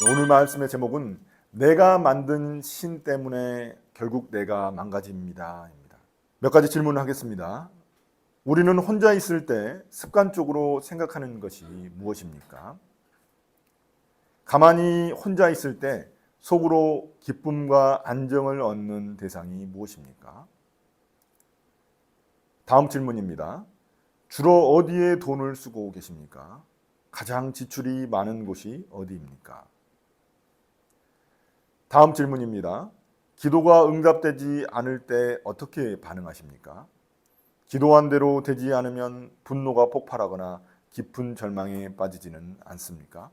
오늘 말씀의 제목은 내가 만든 신 때문에 결국 내가 망가집니다. 몇 가지 질문을 하겠습니다. 우리는 혼자 있을 때 습관적으로 생각하는 것이 무엇입니까? 가만히 혼자 있을 때 속으로 기쁨과 안정을 얻는 대상이 무엇입니까? 다음 질문입니다. 주로 어디에 돈을 쓰고 계십니까? 가장 지출이 많은 곳이 어디입니까? 다음 질문입니다. 기도가 응답되지 않을 때 어떻게 반응하십니까? 기도한 대로 되지 않으면 분노가 폭발하거나 깊은 절망에 빠지지는 않습니까?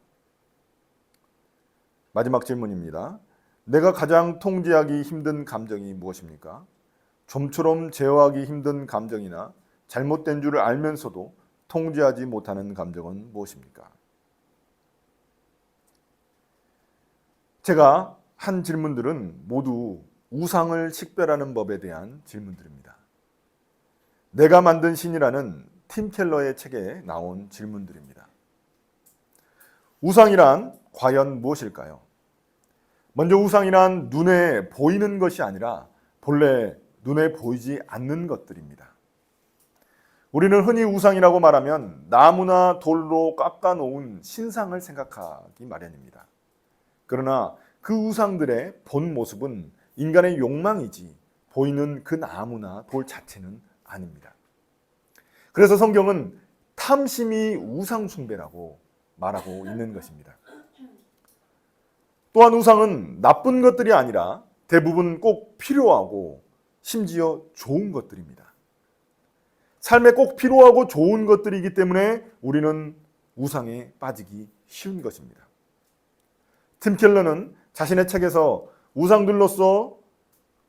마지막 질문입니다. 내가 가장 통제하기 힘든 감정이 무엇입니까? 좀처럼 제어하기 힘든 감정이나 잘못된 줄을 알면서도 통제하지 못하는 감정은 무엇입니까? 제가 한 질문들은 모두 우상을 식별하는 법에 대한 질문들입니다. 내가 만든 신이라는 팀 켈러의 책에 나온 질문들입니다. 우상이란 과연 무엇일까요? 먼저 우상이란 눈에 보이는 것이 아니라 본래 눈에 보이지 않는 것들입니다. 우리는 흔히 우상이라고 말하면 나무나 돌로 깎아놓은 신상을 생각하기 마련입니다. 그러나 그 우상들의 본 모습은 인간의 욕망이지 보이는 그 나무나 돌 자체는 아닙니다. 그래서 성경은 탐심이 우상 숭배라고 말하고 있는 것입니다. 또한 우상은 나쁜 것들이 아니라 대부분 꼭 필요하고 심지어 좋은 것들입니다. 삶에 꼭 필요하고 좋은 것들이기 때문에 우리는 우상에 빠지기 쉬운 것입니다. 팀 켈러는 자신의 책에서 우상들로서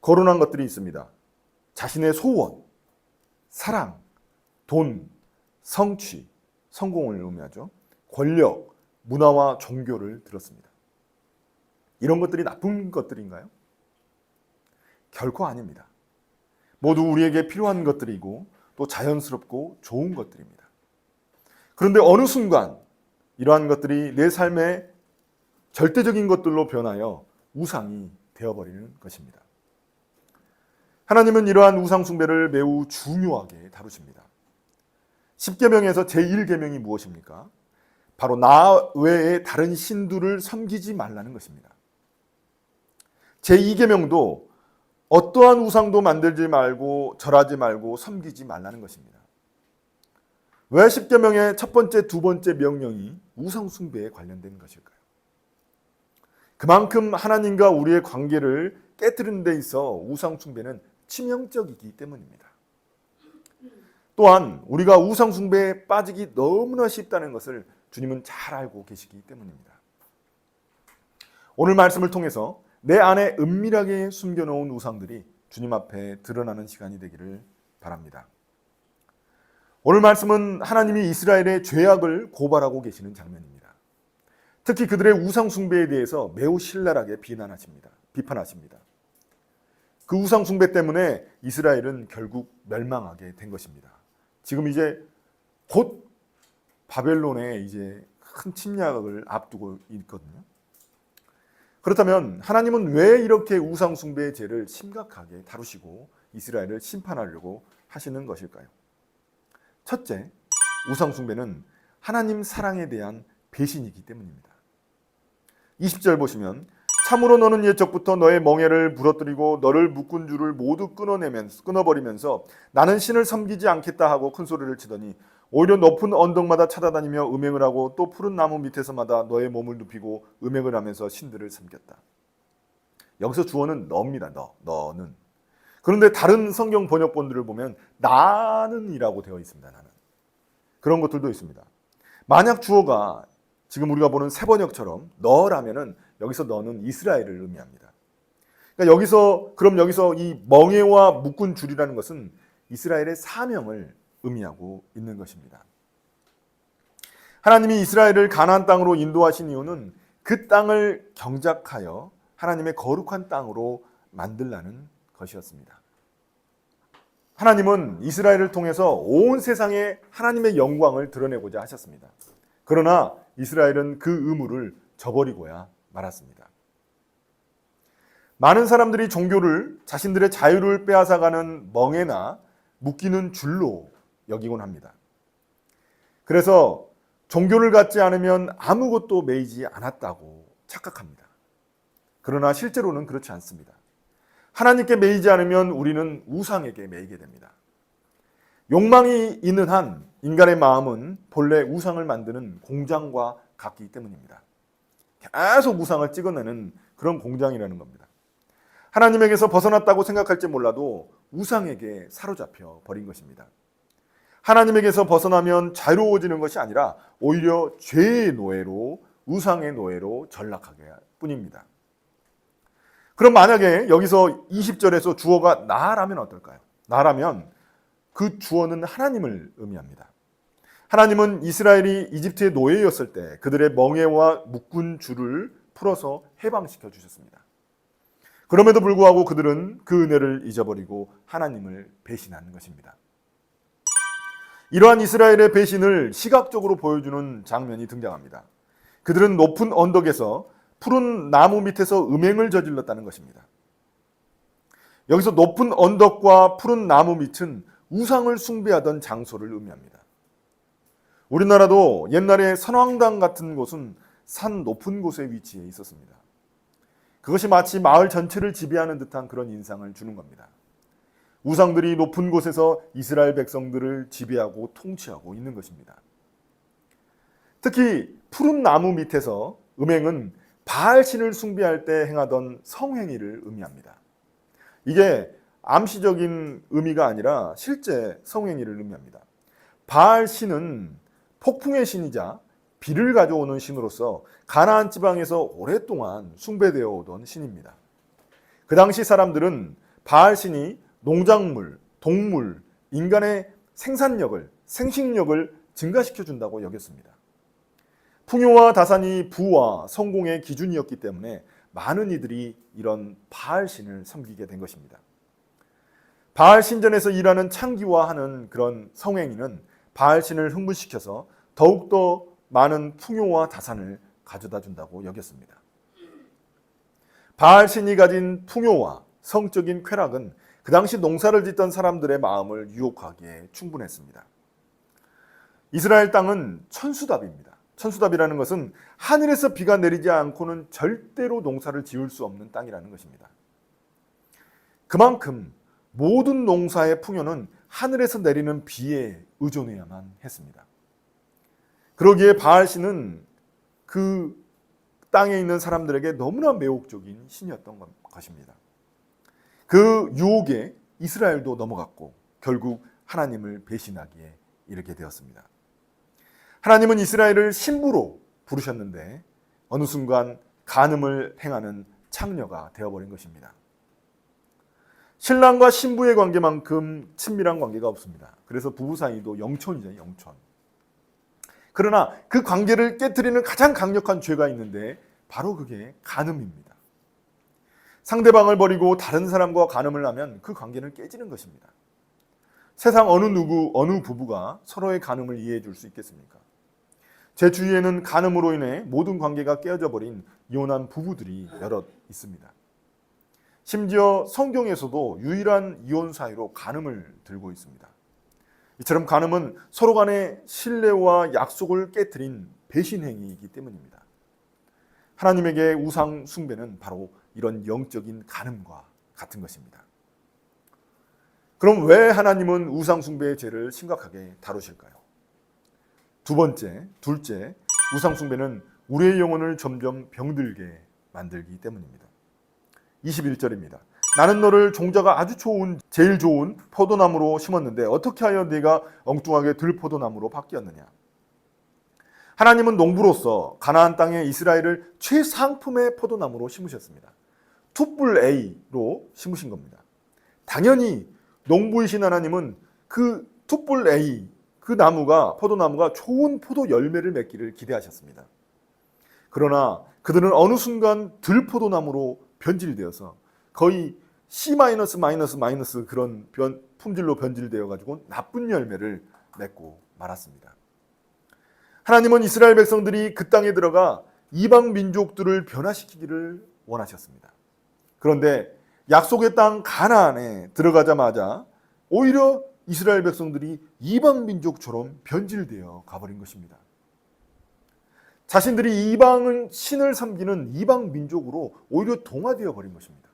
거론한 것들이 있습니다. 자신의 소원, 사랑, 돈, 성취, 성공을 의미하죠. 권력, 문화와 종교를 들었습니다. 이런 것들이 나쁜 것들인가요? 결코 아닙니다. 모두 우리에게 필요한 것들이고 또 자연스럽고 좋은 것들입니다. 그런데 어느 순간 이러한 것들이 내 삶의 절대적인 것들로 변하여 우상이 되어버리는 것입니다. 하나님은 이러한 우상 숭배를 매우 중요하게 다루십니다. 10계명에서 제1계명이 무엇입니까? 바로 나 외에 다른 신들을 섬기지 말라는 것입니다. 제2계명도 어떠한 우상도 만들지 말고 절하지 말고 섬기지 말라는 것입니다. 왜 10계명의 첫 번째, 두 번째 명령이 우상 숭배에 관련된 것일까요? 그만큼 하나님과 우리의 관계를 깨뜨리는 데 있어 우상 숭배는 치명적이기 때문입니다. 또한 우리가 우상 숭배에 빠지기 너무나 쉽다는 것을 주님은 잘 알고 계시기 때문입니다. 오늘 말씀을 통해서 내 안에 은밀하게 숨겨놓은 우상들이 주님 앞에 드러나는 시간이 되기를 바랍니다. 오늘 말씀은 하나님이 이스라엘의 죄악을 고발하고 계시는 장면입니다. 특히 그들의 우상 숭배에 대해서 매우 신랄하게 비판하십니다. 그 우상 숭배 때문에 이스라엘은 결국 멸망하게 된 것입니다. 지금 이제 곧 바벨론의 이제 큰 침략을 앞두고 있거든요. 그렇다면 하나님은 왜 이렇게 우상 숭배의 죄를 심각하게 다루시고 이스라엘을 심판하려고 하시는 것일까요? 첫째, 우상 숭배는 하나님 사랑에 대한 배신이기 때문입니다. 20절 보시면 참으로 너는 옛적부터 너의 멍에를 부러뜨리고 너를 묶은 줄을 모두 끊어버리면서 나는 신을 섬기지 않겠다 하고 큰 소리를 치더니 오히려 높은 언덕마다 찾아다니며 음행을 하고 또 푸른 나무 밑에서마다 너의 몸을 눕히고 음행을 하면서 신들을 섬겼다. 여기서 주어는 너입니다. 너는. 그런데 다른 성경 번역본들을 보면 나는 이라고 되어 있습니다. 나는. 그런 것들도 있습니다. 만약 주어가 지금 우리가 보는 새 번역처럼 너라면은 여기서 너는 이스라엘을 의미합니다. 그러니까 여기서 이 멍에와 묶은 줄이라는 것은 이스라엘의 사명을 의미하고 있는 것입니다. 하나님이 이스라엘을 가나안 땅으로 인도하신 이유는 그 땅을 경작하여 하나님의 거룩한 땅으로 만들라는 것이었습니다. 하나님은 이스라엘을 통해서 온 세상에 하나님의 영광을 드러내고자 하셨습니다. 그러나 이스라엘은 그 의무를 저버리고야 말았습니다. 많은 사람들이 종교를 자신들의 자유를 빼앗아가는 멍에나 묶이는 줄로 여기곤 합니다. 그래서 종교를 갖지 않으면 아무것도 매이지 않았다고 착각합니다. 그러나 실제로는 그렇지 않습니다. 하나님께 매이지 않으면 우리는 우상에게 매이게 됩니다. 욕망이 있는 한 인간의 마음은 본래 우상을 만드는 공장과 같기 때문입니다. 계속 우상을 찍어내는 그런 공장이라는 겁니다. 하나님에게서 벗어났다고 생각할지 몰라도 우상에게 사로잡혀 버린 것입니다. 하나님에게서 벗어나면 자유로워지는 것이 아니라 오히려 죄의 노예로, 우상의 노예로 전락하게 뿐입니다. 그럼 만약에 여기서 20절에서 주어가 나라면 어떨까요? 나라면 그 주어는 하나님을 의미합니다. 하나님은 이스라엘이 이집트의 노예였을 때 그들의 멍에와 묶은 줄을 풀어서 해방시켜 주셨습니다. 그럼에도 불구하고 그들은 그 은혜를 잊어버리고 하나님을 배신하는 것입니다. 이러한 이스라엘의 배신을 시각적으로 보여주는 장면이 등장합니다. 그들은 높은 언덕에서 푸른 나무 밑에서 음행을 저질렀다는 것입니다. 여기서 높은 언덕과 푸른 나무 밑은 우상을 숭배하던 장소를 의미합니다. 우리나라도 옛날에 선왕당 같은 곳은 산 높은 곳에 위치해 있었습니다. 그것이 마치 마을 전체를 지배하는 듯한 그런 인상을 주는 겁니다. 우상들이 높은 곳에서 이스라엘 백성들을 지배하고 통치하고 있는 것입니다. 특히 푸른 나무 밑에서 음행은 바알신을 숭배할 때 행하던 성행위를 의미합니다. 이게 암시적인 의미가 아니라 실제 성행위를 의미합니다. 바알신은 폭풍의 신이자 비를 가져오는 신으로서 가나안 지방에서 오랫동안 숭배되어 오던 신입니다. 그 당시 사람들은 바알신이 농작물, 동물, 인간의 생산력을, 생식력을 증가시켜 준다고 여겼습니다. 풍요와 다산이 부와 성공의 기준이었기 때문에 많은 이들이 이런 바알신을 섬기게 된 것입니다. 바알 신전에서 일하는 창기화하는 그런 성행위는 바알신을 흥분시켜서 더욱더 많은 풍요와 다산을 가져다 준다고 여겼습니다. 바알신이 가진 풍요와 성적인 쾌락은 그 당시 농사를 짓던 사람들의 마음을 유혹하기에 충분했습니다. 이스라엘 땅은 천수답입니다. 천수답이라는 것은 하늘에서 비가 내리지 않고는 절대로 농사를 지을 수 없는 땅이라는 것입니다. 그만큼 모든 농사의 풍요는 하늘에서 내리는 비에 의존해야만 했습니다. 그러기에 바알신은 그 땅에 있는 사람들에게 너무나 매혹적인 신이었던 것입니다. 그 유혹에 이스라엘도 넘어갔고 결국 하나님을 배신하기에 이르게 되었습니다. 하나님은 이스라엘을 신부로 부르셨는데 어느 순간 간음을 행하는 창녀가 되어버린 것입니다. 신랑과 신부의 관계만큼 친밀한 관계가 없습니다. 그래서 부부 사이도 영천이죠, 영천. 그러나 그 관계를 깨트리는 가장 강력한 죄가 있는데 바로 그게 간음입니다. 상대방을 버리고 다른 사람과 간음을 하면 그 관계는 깨지는 것입니다. 세상 어느 부부가 서로의 간음을 이해해 줄 수 있겠습니까? 제 주위에는 간음으로 인해 모든 관계가 깨어져 버린 이혼한 부부들이 여럿 있습니다. 심지어 성경에서도 유일한 이혼 사유로 간음을 들고 있습니다. 이처럼 간음은 서로 간의 신뢰와 약속을 깨트린 배신 행위이기 때문입니다. 하나님에게 우상 숭배는 바로 이런 영적인 간음과 같은 것입니다. 그럼 왜 하나님은 우상 숭배의 죄를 심각하게 다루실까요? 둘째, 우상 숭배는 우리의 영혼을 점점 병들게 만들기 때문입니다. 21절입니다. 나는 너를 종자가 아주 제일 좋은 포도나무로 심었는데 어떻게 하여 네가 엉뚱하게 들포도나무로 바뀌었느냐? 하나님은 농부로서 가나안 땅에 이스라엘을 최상품의 포도나무로 심으셨습니다. 투뿔 A로 심으신 겁니다. 당연히 농부이신 하나님은 그 투뿔 A, 그 포도나무가 좋은 포도 열매를 맺기를 기대하셨습니다. 그러나 그들은 어느 순간 들포도나무로 변질되어서 거의 C- 그런 품질로 변질되어 가지고 나쁜 열매를 맺고 말았습니다. 하나님은 이스라엘 백성들이 그 땅에 들어가 이방 민족들을 변화시키기를 원하셨습니다. 그런데 약속의 땅 가나안에 들어가자마자 오히려 이스라엘 백성들이 이방 민족처럼 변질되어 가버린 것입니다. 자신들이 이방은 신을 섬기는 이방 민족으로 오히려 동화되어 버린 것입니다.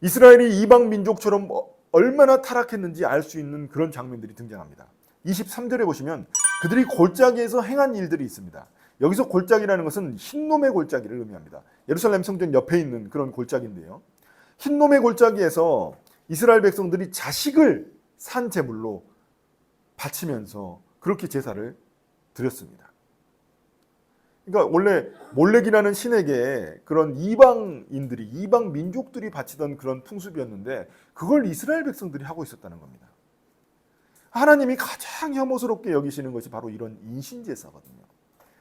이스라엘이 이방 민족처럼 얼마나 타락했는지 알 수 있는 그런 장면들이 등장합니다. 23절에 보시면 그들이 골짜기에서 행한 일들이 있습니다. 여기서 골짜기라는 것은 흰놈의 골짜기를 의미합니다. 예루살렘 성전 옆에 있는 그런 골짜기인데요. 흰놈의 골짜기에서 이스라엘 백성들이 자식을 산 제물로 바치면서 그렇게 제사를 드렸습니다. 그러니까 원래 몰렉이라는 신에게 그런 이방인들이, 이방 민족들이 바치던 그런 풍습이었는데 그걸 이스라엘 백성들이 하고 있었다는 겁니다. 하나님이 가장 혐오스럽게 여기시는 것이 바로 이런 인신제사거든요.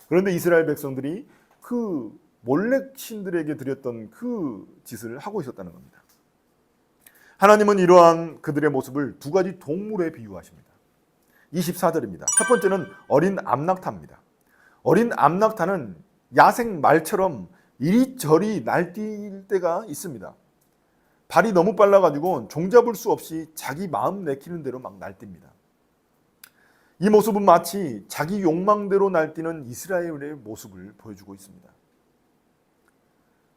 그런데 이스라엘 백성들이 그 몰렉 신들에게 드렸던 그 짓을 하고 있었다는 겁니다. 하나님은 이러한 그들의 모습을 두 가지 동물에 비유하십니다. 24절입니다. 첫 번째는 어린 암낙타입니다. 어린 암낙타는 야생 말처럼 이리저리 날뛸 때가 있습니다. 발이 너무 빨라가지고 종잡을 수 없이 자기 마음 내키는 대로 막 날뜁니다. 이 모습은 마치 자기 욕망대로 날뛰는 이스라엘의 모습을 보여주고 있습니다.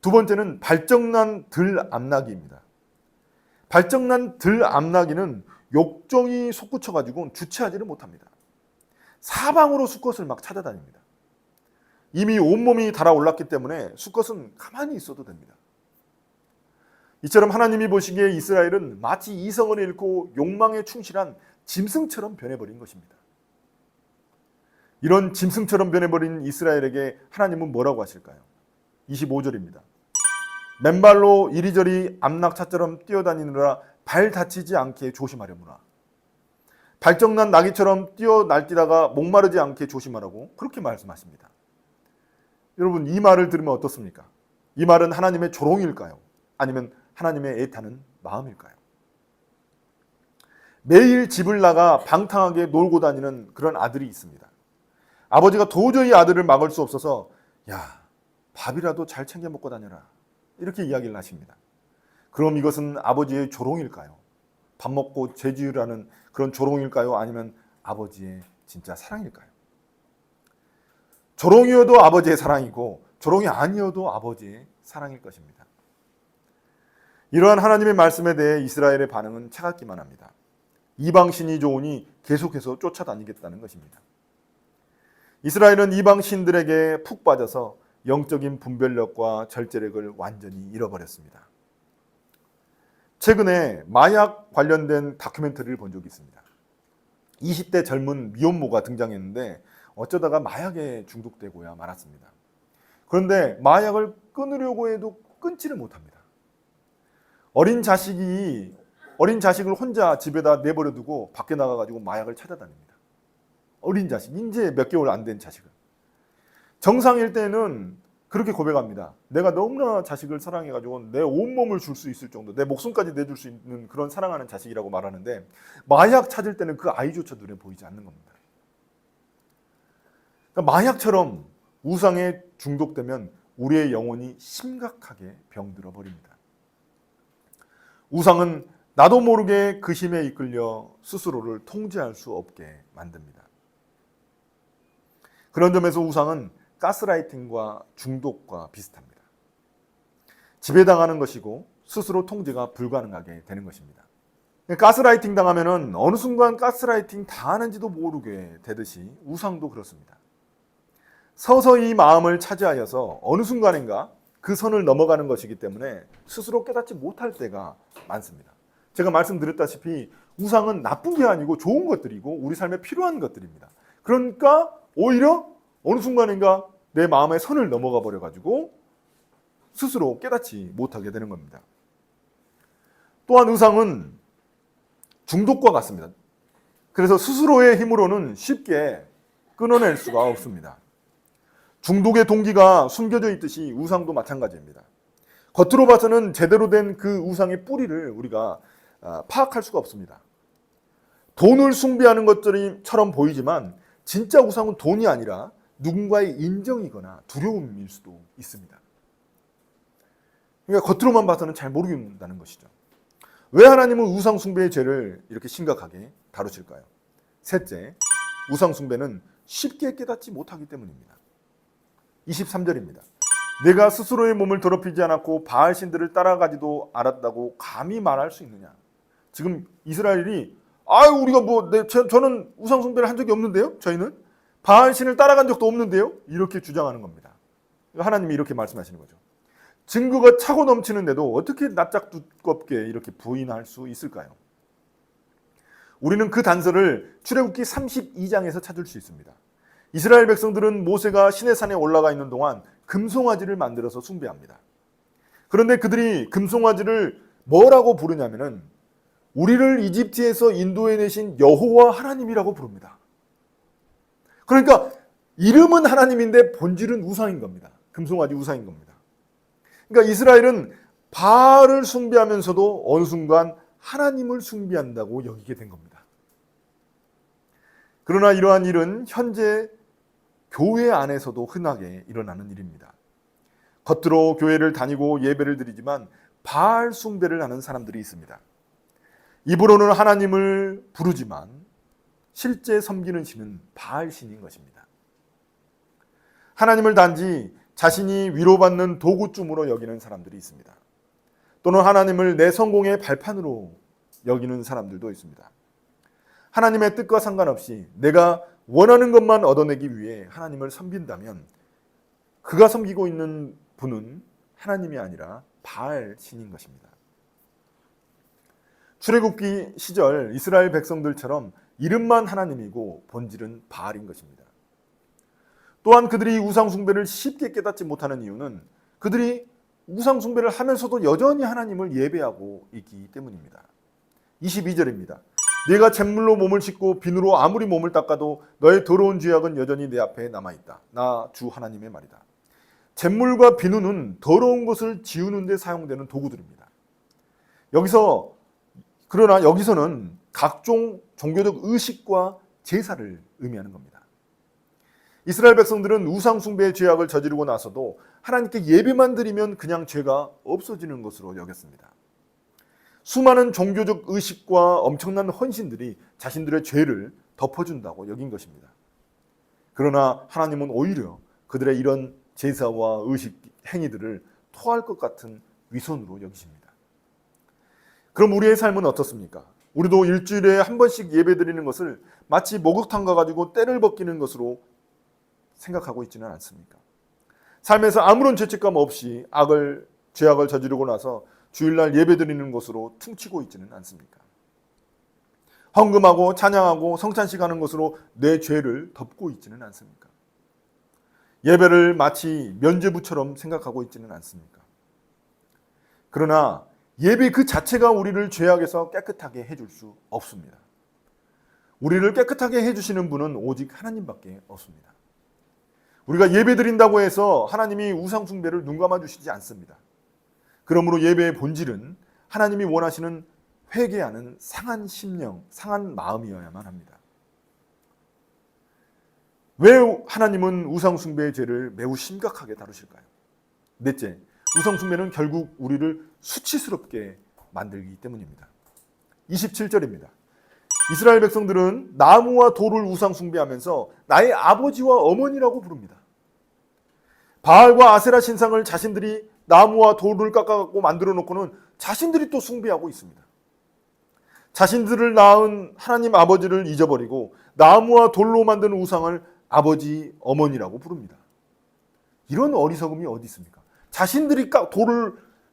두 번째는 발정난 들암나기입니다. 발정난 들암나기는 욕정이 솟구쳐가지고 주체하지를 못합니다. 사방으로 수컷을 막 찾아다닙니다. 이미 온몸이 달아올랐기 때문에 수컷은 가만히 있어도 됩니다. 이처럼 하나님이 보시기에 이스라엘은 마치 이성을 잃고 욕망에 충실한 짐승처럼 변해버린 것입니다. 이런 짐승처럼 변해버린 이스라엘에게 하나님은 뭐라고 하실까요? 25절입니다. 맨발로 이리저리 암낙타처럼 뛰어다니느라 발 다치지 않게 조심하려무나. 발정난 나귀처럼 뛰어 날뛰다가 목마르지 않게 조심하라고 그렇게 말씀하십니다. 여러분, 이 말을 들으면 어떻습니까? 이 말은 하나님의 조롱일까요? 아니면 하나님의 애타는 마음일까요? 매일 집을 나가 방탕하게 놀고 다니는 그런 아들이 있습니다. 아버지가 도저히 아들을 막을 수 없어서 야, 밥이라도 잘 챙겨 먹고 다녀라, 이렇게 이야기를 하십니다. 그럼 이것은 아버지의 조롱일까요? 밥 먹고 죄지으라는 그런 조롱일까요? 아니면 아버지의 진짜 사랑일까요? 조롱이어도 아버지의 사랑이고 조롱이 아니어도 아버지의 사랑일 것입니다. 이러한 하나님의 말씀에 대해 이스라엘의 반응은 차갑기만 합니다. 이방신이 좋으니 계속해서 쫓아다니겠다는 것입니다. 이스라엘은 이방신들에게 푹 빠져서 영적인 분별력과 절제력을 완전히 잃어버렸습니다. 최근에 마약 관련된 다큐멘터리를 본 적이 있습니다. 20대 젊은 미혼모가 등장했는데 어쩌다가 마약에 중독되고야 말았습니다. 그런데 마약을 끊으려고 해도 끊지를 못합니다. 어린 자식을 혼자 집에다 내버려 두고 밖에 나가가지고 마약을 찾아다닙니다. 어린 자식, 이제 몇 개월 안 된 자식을. 정상일 때는 그렇게 고백합니다. 내가 너무나 자식을 사랑해가지고 내 온몸을 줄 수 있을 정도, 내 목숨까지 내줄 수 있는 그런 사랑하는 자식이라고 말하는데 마약 찾을 때는 그 아이조차 눈에 보이지 않는 겁니다. 그러니까 마약처럼 우상에 중독되면 우리의 영혼이 심각하게 병들어 버립니다. 우상은 나도 모르게 그 힘에 이끌려 스스로를 통제할 수 없게 만듭니다. 그런 점에서 우상은 가스라이팅과 중독과 비슷합니다. 지배당하는 것이고 스스로 통제가 불가능하게 되는 것입니다. 가스라이팅 당하면은 어느 순간 가스라이팅 당하는지도 모르게 되듯이 우상도 그렇습니다. 서서히 마음을 차지하여서 어느 순간인가 그 선을 넘어가는 것이기 때문에 스스로 깨닫지 못할 때가 많습니다. 제가 말씀드렸다시피 우상은 나쁜 게 아니고 좋은 것들이고 우리 삶에 필요한 것들입니다. 그러니까 오히려 어느 순간인가 내 마음의 선을 넘어가 버려가지고 스스로 깨닫지 못하게 되는 겁니다. 또한 우상은 중독과 같습니다. 그래서 스스로의 힘으로는 쉽게 끊어낼 수가 없습니다. 중독의 동기가 숨겨져 있듯이 우상도 마찬가지입니다. 겉으로 봐서는 제대로 된 그 우상의 뿌리를 우리가 파악할 수가 없습니다. 돈을 숭배하는 것처럼 보이지만 진짜 우상은 돈이 아니라 누군가의 인정이거나 두려움일 수도 있습니다. 그러니까 겉으로만 봐서는 잘 모르겠다는 것이죠. 왜 하나님은 우상 숭배의 죄를 이렇게 심각하게 다루실까요? 셋째, 우상 숭배는 쉽게 깨닫지 못하기 때문입니다. 23절입니다. 내가 스스로의 몸을 더럽히지 않았고 바알 신들을 따라가지도 않았다고 감히 말할 수 있느냐? 지금 이스라엘이 우리가 저는 우상 숭배를 한 적이 없는데요. 저희는 바알 신을 따라간 적도 없는데요. 이렇게 주장하는 겁니다. 하나님이 이렇게 말씀하시는 거죠. 증거가 차고 넘치는데도 어떻게 낯짝 두껍게 이렇게 부인할 수 있을까요? 우리는 그 단서를 출애굽기 32장에서 찾을 수 있습니다. 이스라엘 백성들은 모세가 시내산에 올라가 있는 동안 금송아지를 만들어서 숭배합니다. 그런데 그들이 금송아지를 뭐라고 부르냐면은 우리를 이집트에서 인도해내신 여호와 하나님이라고 부릅니다. 그러니까 이름은 하나님인데 본질은 우상인 겁니다. 금송아지 우상인 겁니다. 그러니까 이스라엘은 바알을 숭배하면서도 어느 순간 하나님을 숭배한다고 여기게 된 겁니다. 그러나 이러한 일은 현재 교회 안에서도 흔하게 일어나는 일입니다. 겉으로 교회를 다니고 예배를 드리지만 바알 숭배를 하는 사람들이 있습니다. 입으로는 하나님을 부르지만 실제 섬기는 신은 바알 신인 것입니다. 하나님을 단지 자신이 위로받는 도구쯤으로 여기는 사람들이 있습니다. 또는 하나님을 내 성공의 발판으로 여기는 사람들도 있습니다. 하나님의 뜻과 상관없이 내가 원하는 것만 얻어내기 위해 하나님을 섬긴다면 그가 섬기고 있는 분은 하나님이 아니라 바알 신인 것입니다. 출애굽기 시절 이스라엘 백성들처럼 이름만 하나님이고 본질은 바알인 것입니다. 또한 그들이 우상 숭배를 쉽게 깨닫지 못하는 이유는 그들이 우상 숭배를 하면서도 여전히 하나님을 예배하고 있기 때문입니다. 22절입니다. 네가 잿물로 몸을 씻고 비누로 아무리 몸을 닦아도 너의 더러운 죄악은 여전히 내 앞에 남아있다. 나 주 하나님의 말이다. 잿물과 비누는 더러운 것을 지우는 데 사용되는 도구들입니다. 그러나 여기서는 각종 종교적 의식과 제사를 의미하는 겁니다. 이스라엘 백성들은 우상 숭배의 죄악을 저지르고 나서도 하나님께 예배만 드리면 그냥 죄가 없어지는 것으로 여겼습니다. 수많은 종교적 의식과 엄청난 헌신들이 자신들의 죄를 덮어준다고 여긴 것입니다. 그러나 하나님은 오히려 그들의 이런 제사와 의식 행위들을 토할 것 같은 위선으로 여기십니다. 그럼 우리의 삶은 어떻습니까? 우리도 일주일에 한 번씩 예배드리는 것을 마치 목욕탕 가가지고 때를 벗기는 것으로 생각하고 있지는 않습니까? 삶에서 아무런 죄책감 없이 죄악을 저지르고 나서 주일날 예배드리는 것으로 퉁치고 있지는 않습니까? 헌금하고 찬양하고 성찬식 하는 것으로 내 죄를 덮고 있지는 않습니까? 예배를 마치 면죄부처럼 생각하고 있지는 않습니까? 그러나 예배 그 자체가 우리를 죄악에서 깨끗하게 해줄 수 없습니다. 우리를 깨끗하게 해주시는 분은 오직 하나님밖에 없습니다. 우리가 예배 드린다고 해서 하나님이 우상 숭배를 눈감아 주시지 않습니다. 그러므로 예배의 본질은 하나님이 원하시는 회개하는 상한 심령, 상한 마음이어야만 합니다. 왜 하나님은 우상 숭배의 죄를 매우 심각하게 다루실까요? 넷째, 우상 숭배는 결국 우리를 수치스럽게 만들기 때문입니다. 27절입니다. 이스라엘 백성들은 나무와 돌을 우상 숭배하면서 나의 아버지와 어머니라고 부릅니다. 바알과 아세라 신상을 자신들이 나무와 돌을 깎아갖고 만들어 놓고는 자신들이 또 숭배하고 있습니다. 자신들을 낳은 하나님 아버지를 잊어버리고 나무와 돌로 만든 우상을 아버지, 어머니라고 부릅니다. 이런 어리석음이 어디 있습니까? 자신들이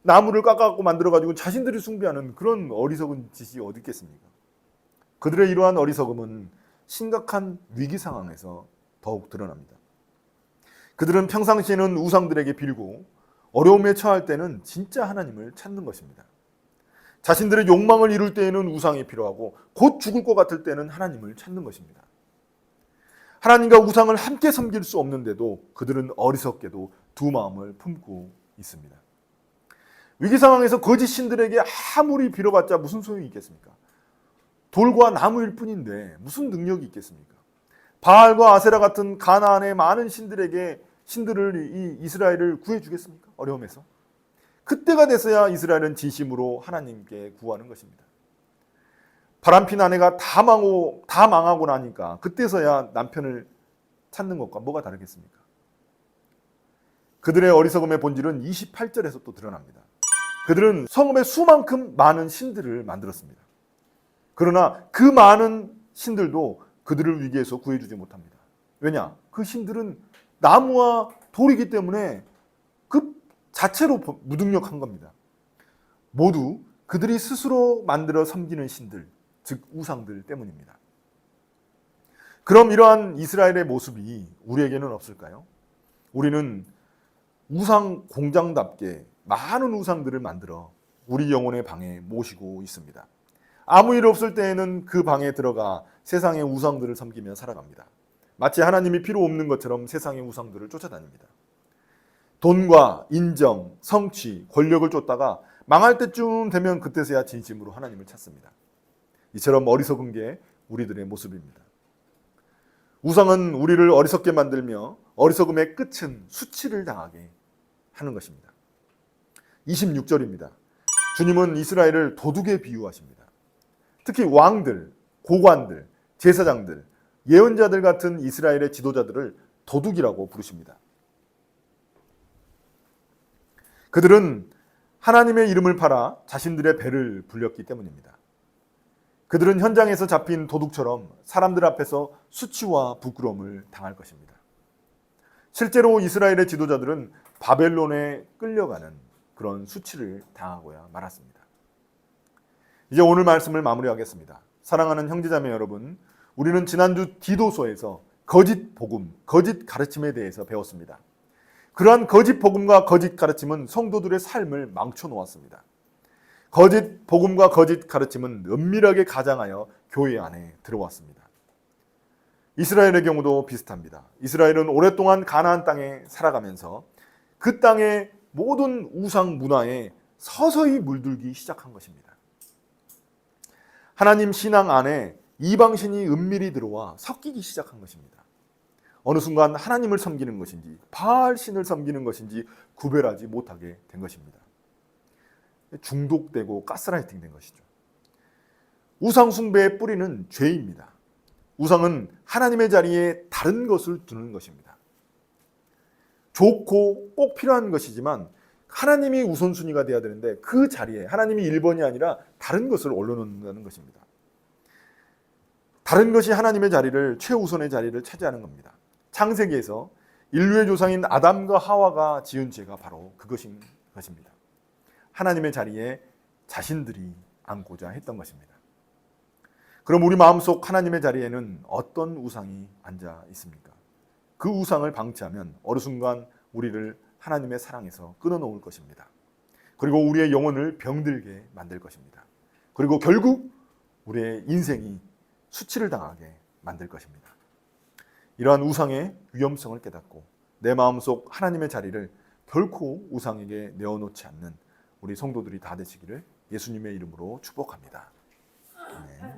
나무를 깎아갖고 만들어가지고 자신들이 숭배하는 그런 어리석은 짓이 어디 있겠습니까? 그들의 이러한 어리석음은 심각한 위기 상황에서 더욱 드러납니다. 그들은 평상시에는 우상들에게 빌고 어려움에 처할 때는 진짜 하나님을 찾는 것입니다. 자신들의 욕망을 이룰 때에는 우상이 필요하고 곧 죽을 것 같을 때는 하나님을 찾는 것입니다. 하나님과 우상을 함께 섬길 수 없는데도 그들은 어리석게도 두 마음을 품고 있습니다. 위기 상황에서 거짓 신들에게 아무리 빌어봤자 무슨 소용이 있겠습니까? 돌과 나무일 뿐인데 무슨 능력이 있겠습니까? 바알과 아세라 같은 가나안의 많은 신들을 이 이스라엘을 구해주겠습니까? 어려움에서. 그때가 돼서야 이스라엘은 진심으로 하나님께 구하는 것입니다. 바람핀 아내가 다 망하고 나니까 그때서야 남편을 찾는 것과 뭐가 다르겠습니까? 그들의 어리석음의 본질은 28절에서 또 드러납니다. 그들은 성읍에 수만큼 많은 신들을 만들었습니다. 그러나 그 많은 신들도 그들을 위기에서 구해주지 못합니다. 왜냐? 그 신들은 나무와 돌이기 때문에 그 자체로 무능력한 겁니다. 모두 그들이 스스로 만들어 섬기는 신들, 즉 우상들 때문입니다. 그럼 이러한 이스라엘의 모습이 우리에게는 없을까요? 우리는 우상 공장답게 많은 우상들을 만들어 우리 영혼의 방에 모시고 있습니다. 아무 일 없을 때에는 그 방에 들어가 세상의 우상들을 섬기며 살아갑니다. 마치 하나님이 필요 없는 것처럼 세상의 우상들을 쫓아다닙니다. 돈과 인정, 성취, 권력을 쫓다가 망할 때쯤 되면 그때서야 진심으로 하나님을 찾습니다. 이처럼 어리석은 게 우리들의 모습입니다. 우상은 우리를 어리석게 만들며 어리석음의 끝은 수치를 당하게 하는 것입니다. 26절입니다. 주님은 이스라엘을 도둑에 비유하십니다. 특히 왕들, 고관들, 제사장들, 예언자들 같은 이스라엘의 지도자들을 도둑이라고 부르십니다. 그들은 하나님의 이름을 팔아 자신들의 배를 불렸기 때문입니다. 그들은 현장에서 잡힌 도둑처럼 사람들 앞에서 수치와 부끄러움을 당할 것입니다. 실제로 이스라엘의 지도자들은 바벨론에 끌려가는 그런 수치를 당하고야 말았습니다. 이제 오늘 말씀을 마무리하겠습니다. 사랑하는 형제자매 여러분, 우리는 지난주 디도서에서 거짓 복음, 거짓 가르침에 대해서 배웠습니다. 그러한 거짓 복음과 거짓 가르침은 성도들의 삶을 망쳐 놓았습니다. 거짓 복음과 거짓 가르침은 은밀하게 가장하여 교회 안에 들어왔습니다. 이스라엘의 경우도 비슷합니다. 이스라엘은 오랫동안 가나안 땅에 살아가면서 그 땅의 모든 우상 문화에 서서히 물들기 시작한 것입니다. 하나님 신앙 안에 이방신이 은밀히 들어와 섞이기 시작한 것입니다. 어느 순간 하나님을 섬기는 것인지 바알 신을 섬기는 것인지 구별하지 못하게 된 것입니다. 중독되고 가스라이팅 된 것이죠. 우상 숭배의 뿌리는 죄입니다. 우상은 하나님의 자리에 다른 것을 두는 것입니다. 좋고 꼭 필요한 것이지만 하나님이 우선순위가 돼야 되는데 그 자리에 하나님이 1번이 아니라 다른 것을 올려놓는다는 것입니다. 다른 것이 하나님의 자리를, 최우선의 자리를 차지하는 겁니다. 창세기에서 인류의 조상인 아담과 하와가 지은 죄가 바로 그것인 것입니다. 하나님의 자리에 자신들이 앉고자 했던 것입니다. 그럼 우리 마음속 하나님의 자리에는 어떤 우상이 앉아 있습니까? 그 우상을 방치하면 어느 순간 우리를 하나님의 사랑에서 끊어놓을 것입니다. 그리고 우리의 영혼을 병들게 만들 것입니다. 그리고 결국 우리의 인생이 수치를 당하게 만들 것입니다. 이러한 우상의 위험성을 깨닫고 내 마음속 하나님의 자리를 결코 우상에게 내어놓지 않는 우리 성도들이 다 되시기를 예수님의 이름으로 축복합니다. 아멘.